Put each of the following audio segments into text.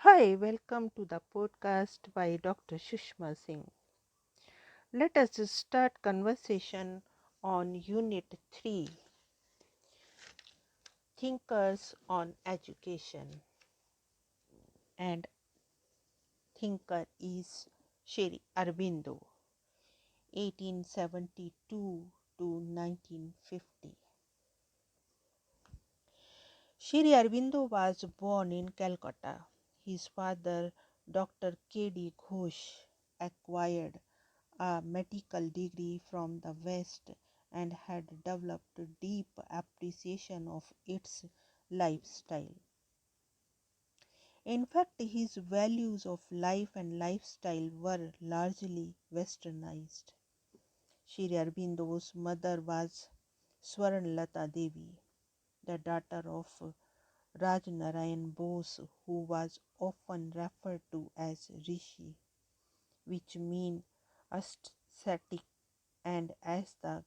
Hi, welcome to the podcast by Dr. Sushma Singh. Let us start conversation on Unit 3, Thinkers on Education. And thinker is Sri Aurobindo, 1872 to 1950. Sri Aurobindo was born in Calcutta. His father, Dr. K.D. Ghosh, acquired a medical degree from the West and had developed deep appreciation of its lifestyle. In fact, his values of life and lifestyle were largely westernized. Sri Aurobindo's mother was Swarnalata Devi, the daughter of Rajnarayan Bose, who was often referred to as Rishi, which means ascetic, and as the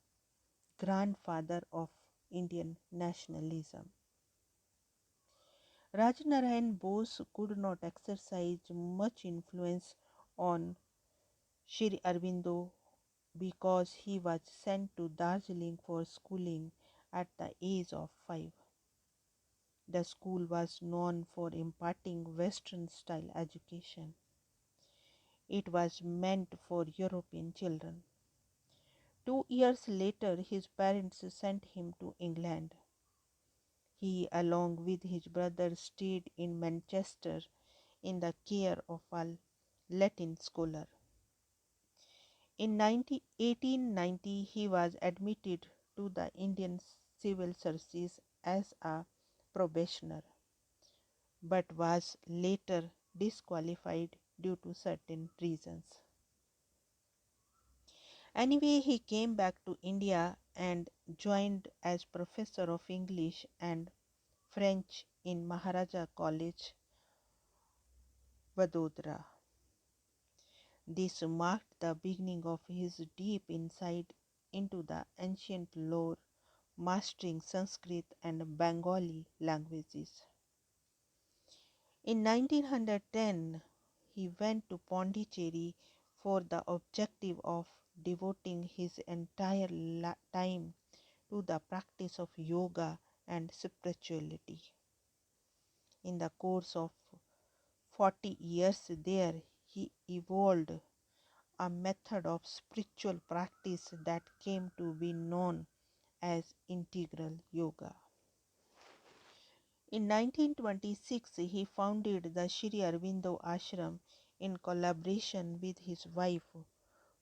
grandfather of Indian nationalism. Rajnarayan Bose could not exercise much influence on Sri Aurobindo because he was sent to Darjeeling for schooling at the age of 5. The school was known for imparting Western style education. It was meant for European children. 2 years later, his parents sent him to England. He, along with his brother, stayed in Manchester in the care of a Latin scholar. In 1890, he was admitted to the Indian Civil Service as a probationer, but was later disqualified due to certain reasons. Anyway, he came back to India and joined as professor of English and French in Maharaja College, Vadodara. This marked the beginning of his deep insight into the ancient lore, mastering Sanskrit and Bengali languages. In 1910, he went to Pondicherry for the objective of devoting his entire time to the practice of yoga and spirituality. In the course of 40 years there, he evolved a method of spiritual practice that came to be known as integral yoga. In 1926, he founded the Sri Aurobindo Ashram in collaboration with his wife,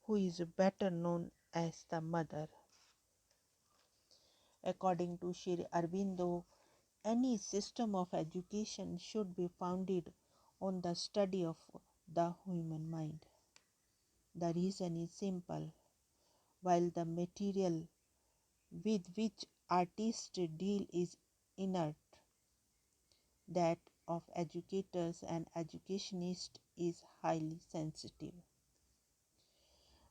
who is better known as the mother. According to Sri Aurobindo, any system of education should be founded on the study of the human mind. The reason is simple. While the material with which artists deal is inert, that of educators and educationists is highly sensitive.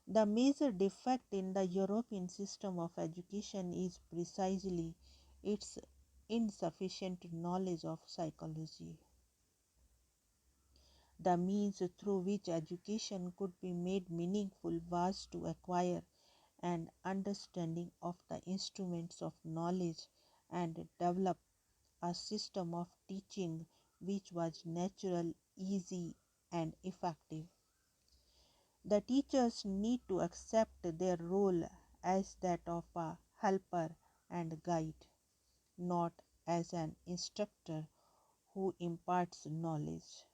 The major defect in the European system of education is precisely its insufficient knowledge of psychology. The means through which education could be made meaningful was to acquire an understanding of the instruments of knowledge and develop a system of teaching which was natural, easy, and effective. The teachers need to accept their role as that of a helper and guide, not as an instructor who imparts knowledge,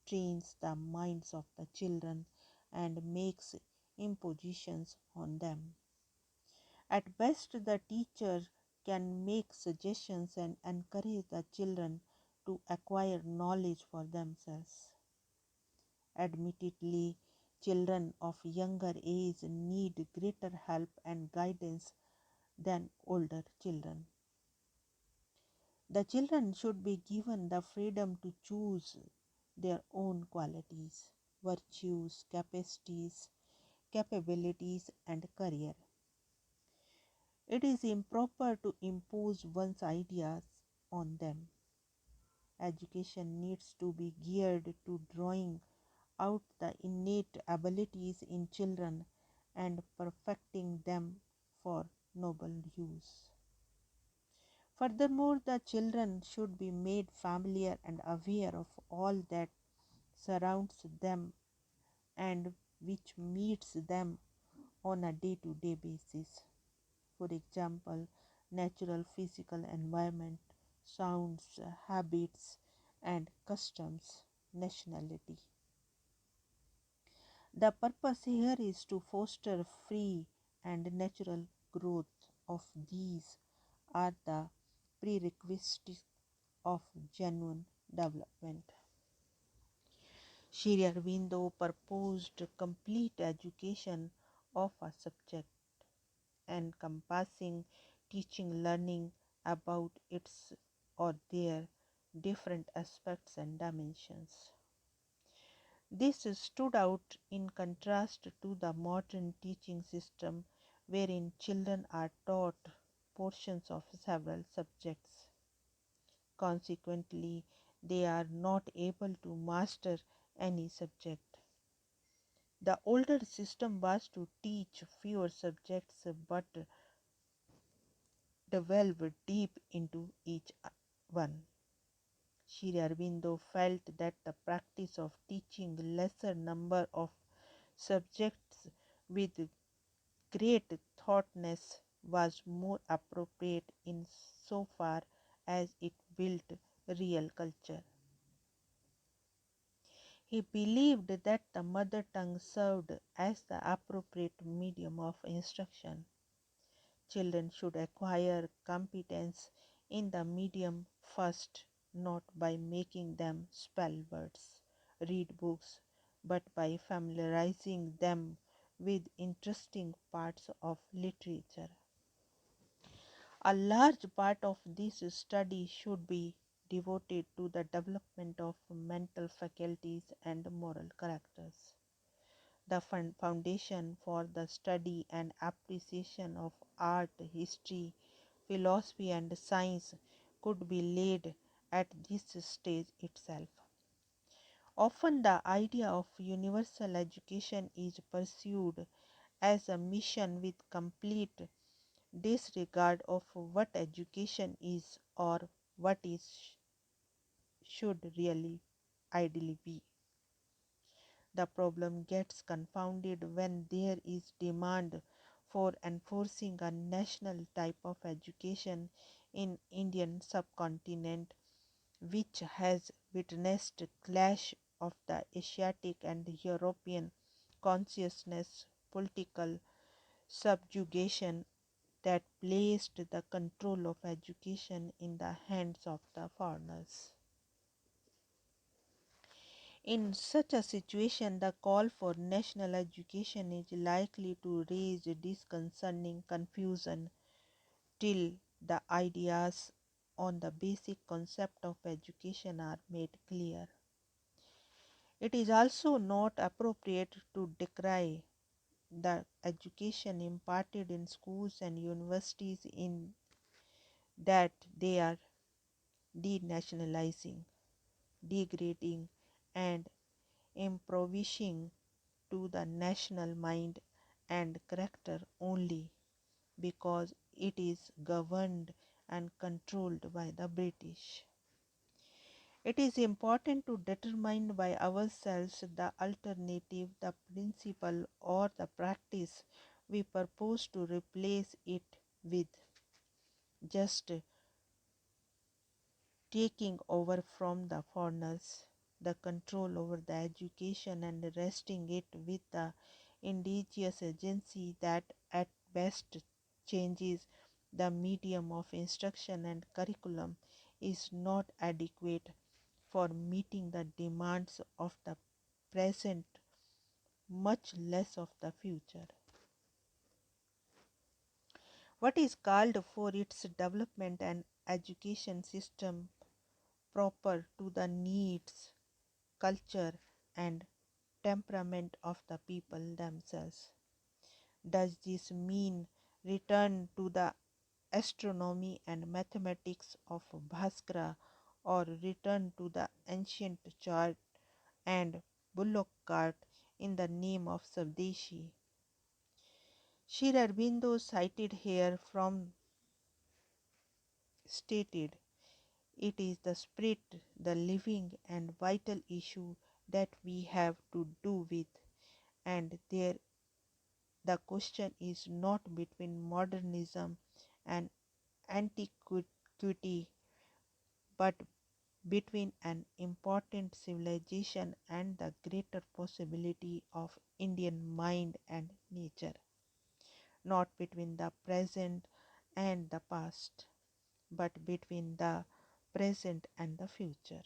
trains the minds of the children, and makes impositions on them. At best, the teacher can make suggestions and encourage the children to acquire knowledge for themselves. Admittedly, children of younger age need greater help and guidance than older children. The children should be given the freedom to choose their own qualities, virtues, capacities, capabilities, and career. It is improper to impose one's ideas on them. Education needs to be geared to drawing out the innate abilities in children and perfecting them for noble use. Furthermore, the children should be made familiar and aware of all that surrounds them and which meets them on a day to day basis. For example, natural physical environment, sounds, habits, and customs, nationality. The purpose here is to foster free and natural growth of these are the prerequisites of genuine development. Sri Aurobindo proposed complete education of a subject encompassing teaching learning about its or their different aspects and dimensions. This stood out in contrast to the modern teaching system wherein children are taught portions of several subjects. Consequently, they are not able to master any subject. The older system was to teach fewer subjects but delve deep into each one. Sri Aurobindo felt that the practice of teaching lesser number of subjects with great thoughtness was more appropriate in so far as it built real culture. He believed that the mother tongue served as the appropriate medium of instruction. Children should acquire competence in the medium first, not by making them spell words, read books, but by familiarizing them with interesting parts of literature. A large part of this study should be devoted to the development of mental faculties and moral characters. The foundation for the study and appreciation of art, history, philosophy, and science could be laid at this stage itself. Often, the idea of universal education is pursued as a mission with complete disregard of what education is or what it should really ideally be. The problem gets confounded when there is demand for enforcing a national type of education in Indian subcontinent which has witnessed clash of the Asiatic and European consciousness, political subjugation that placed the control of education in the hands of the foreigners. In such a situation, the call for national education is likely to raise disconcerting confusion till the ideas on the basic concept of education are made clear. It is also not appropriate to decry the education imparted in schools and universities in that they are denationalizing, degrading, and impoverishing to the national mind and character only because it is governed and controlled by the British. It is important to determine by ourselves the alternative, the principle, or the practice we propose to replace it with. Just taking over from the foreigners the control over the education and resting it with the indigenous agency that at best changes the medium of instruction and curriculum is not adequate for meeting the demands of the present, much less of the future. What is called for its development and education system proper to the needs, culture, and temperament of the people themselves. Does this mean return to the astronomy and mathematics of Bhaskara or return to the ancient chart and bullock cart in the name of Swadeshi. Sri Aurobindo cited here from stated, "It is the spirit, the living and vital issue that we have to do with, and there the question is not between modernism and antiquity, but between an important civilization and the greater possibility of Indian mind and nature, not between the present and the past, but between the present and the future."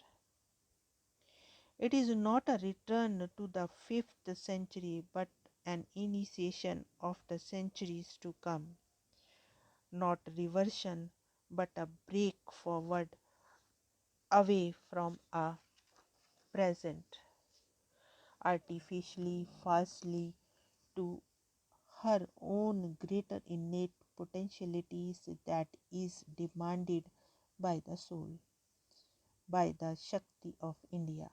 It is not a return to the 5th century, but an initiation of the centuries to come, not reversion, but a break forward away from a present artificially, falsely, to her own greater innate potentialities that is demanded by the soul, by the Shakti of India.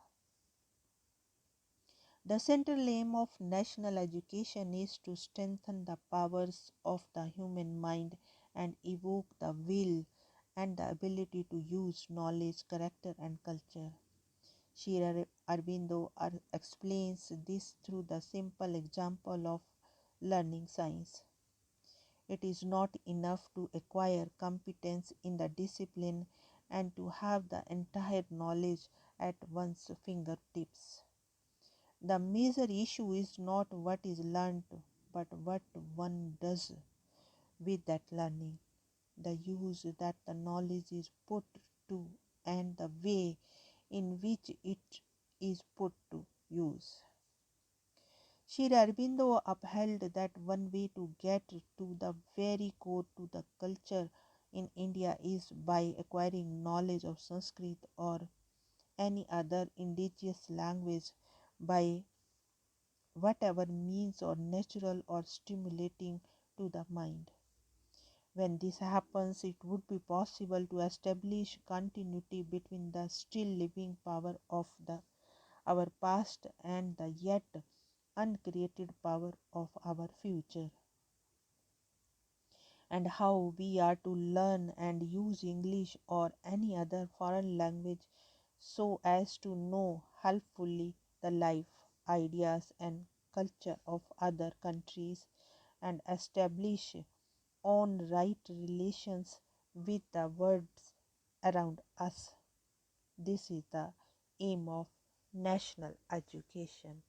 The central aim of national education is to strengthen the powers of the human mind and evoke the will and the ability to use knowledge, character, and culture. Sri Aurobindo explains this through the simple example of learning science. It is not enough to acquire competence in the discipline and to have the entire knowledge at one's fingertips. The major issue is not what is learned, but what one does with that learning, the use that the knowledge is put to, and the way in which it is put to use. Sri Aurobindo upheld that one way to get to the very core to the culture in India is by acquiring knowledge of Sanskrit or any other indigenous language by whatever means or natural or stimulating to the mind. When this happens, it would be possible to establish continuity between the still living power of our past and the yet uncreated power of our future. And how we are to learn and use English or any other foreign language so as to know helpfully the life, ideas, and culture of other countries and establish on right relations with the worlds around us. This is the aim of national education.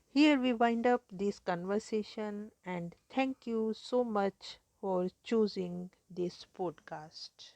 Here we wind up this conversation and thank you so much for choosing this podcast.